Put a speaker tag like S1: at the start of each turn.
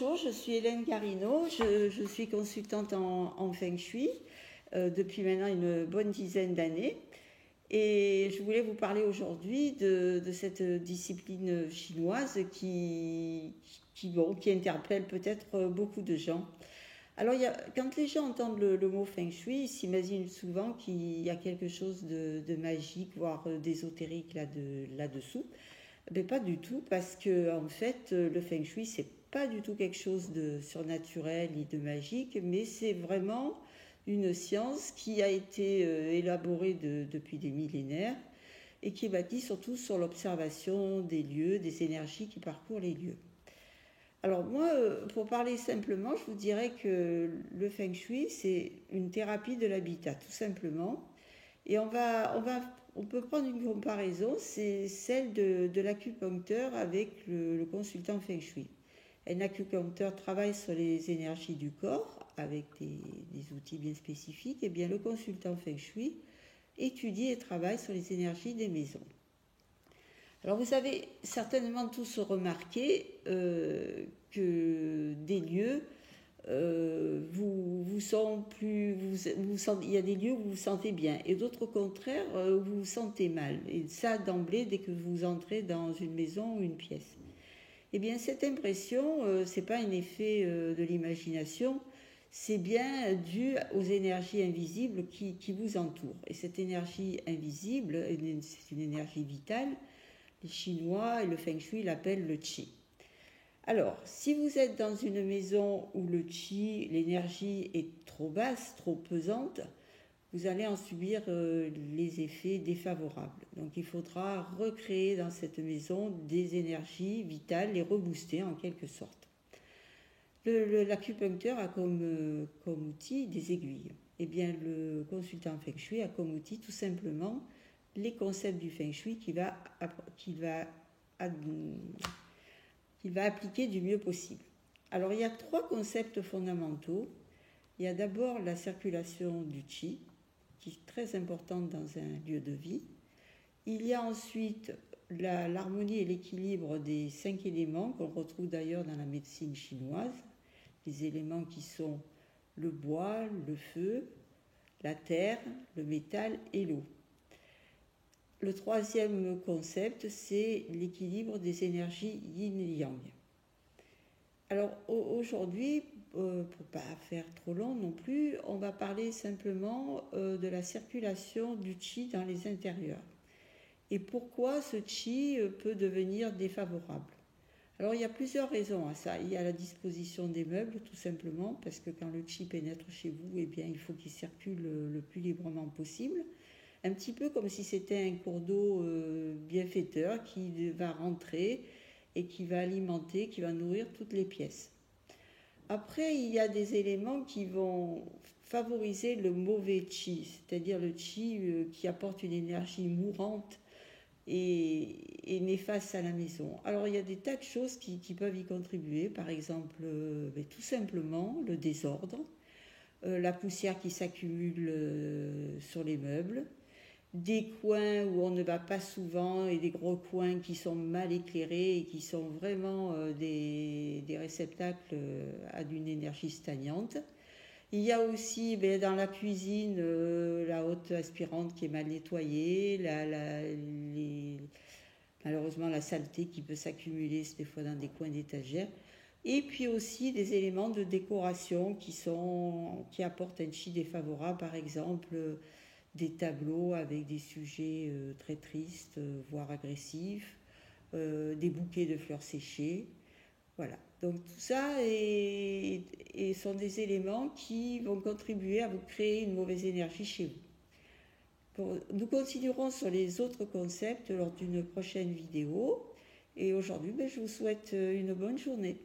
S1: Bonjour, je suis Hélène Carino, je suis consultante en Feng Shui depuis maintenant une bonne dizaine d'années et je voulais vous parler aujourd'hui de cette discipline chinoise qui interpelle peut-être beaucoup de gens. Alors, quand les gens entendent le mot Feng Shui, ils s'imaginent souvent qu'il y a quelque chose de magique, voire d'ésotérique là-dessous. Mais pas du tout, parce que en fait, le feng shui, c'est pas du tout quelque chose de surnaturel ni de magique, mais c'est vraiment une science qui a été élaborée depuis des millénaires et qui est bâtie surtout sur l'observation des lieux, des énergies qui parcourent les lieux. Alors moi, pour parler simplement, je vous dirais que le feng shui, c'est une thérapie de l'habitat, tout simplement. Et on peut prendre une comparaison, c'est celle de l'acupuncteur avec le consultant Feng Shui. Un acupuncteur travaille sur les énergies du corps avec des outils bien spécifiques, et bien le consultant Feng Shui étudie et travaille sur les énergies des maisons. Alors vous avez certainement tous remarqué que des lieux vous sont plus, il y a des lieux où vous vous sentez bien et d'autres au contraire où vous vous sentez mal. Et ça d'emblée dès que vous entrez dans une maison ou une pièce. Eh bien cette impression, c'est pas un effet de l'imagination, c'est bien dû aux énergies invisibles qui vous entourent. Et cette énergie invisible, c'est une énergie vitale. Les Chinois et le Feng Shui l'appellent le Qi. Alors, si vous êtes dans une maison où le Qi, l'énergie est trop basse, trop pesante, vous allez en subir les effets défavorables. Donc il faudra recréer dans cette maison des énergies vitales, les rebooster en quelque sorte. L'acupuncteur a comme outil des aiguilles. Eh bien, le consultant Feng Shui a comme outil tout simplement les concepts du Feng Shui qu'il va appliquer du mieux possible. Alors, il y a 3 concepts fondamentaux. Il y a d'abord la circulation du Qi, qui est très importante dans un lieu de vie. Il y a ensuite l'harmonie et l'équilibre des 5 éléments qu'on retrouve d'ailleurs dans la médecine chinoise. Les éléments qui sont le bois, le feu, la terre, le métal et l'eau. Le 3e concept, c'est l'équilibre des énergies yin et yang. Alors aujourd'hui, pour ne pas faire trop long non plus, on va parler simplement de la circulation du Qi dans les intérieurs. Et pourquoi ce Qi peut devenir défavorable. Alors il y a plusieurs raisons à ça. Il y a la disposition des meubles tout simplement, parce que quand le Qi pénètre chez vous, eh bien, il faut qu'il circule le plus librement possible. Un petit peu comme si c'était un cours d'eau bienfaiteur qui va rentrer et qui va alimenter, qui va nourrir toutes les pièces. Après, il y a des éléments qui vont favoriser le mauvais Qi, c'est-à-dire le Qi qui apporte une énergie mourante et néfaste à la maison. Alors, il y a des tas de choses qui peuvent y contribuer, par exemple, tout simplement le désordre, la poussière qui s'accumule sur les meubles, des coins où on ne va pas souvent et des gros coins qui sont mal éclairés et qui sont vraiment des réceptacles à d'une énergie stagnante. Il y a aussi dans la cuisine la haute aspirante qui est mal nettoyée, malheureusement la saleté qui peut s'accumuler des fois dans des coins d'étagères. Et puis aussi des éléments de décoration qui apportent un chi défavorable, par exemple des tableaux avec des sujets très tristes, voire agressifs, des bouquets de fleurs séchées. Voilà. Donc tout ça sont des éléments qui vont contribuer à vous créer une mauvaise énergie chez vous. Nous continuerons sur les autres concepts lors d'une prochaine vidéo. Et aujourd'hui, je vous souhaite une bonne journée.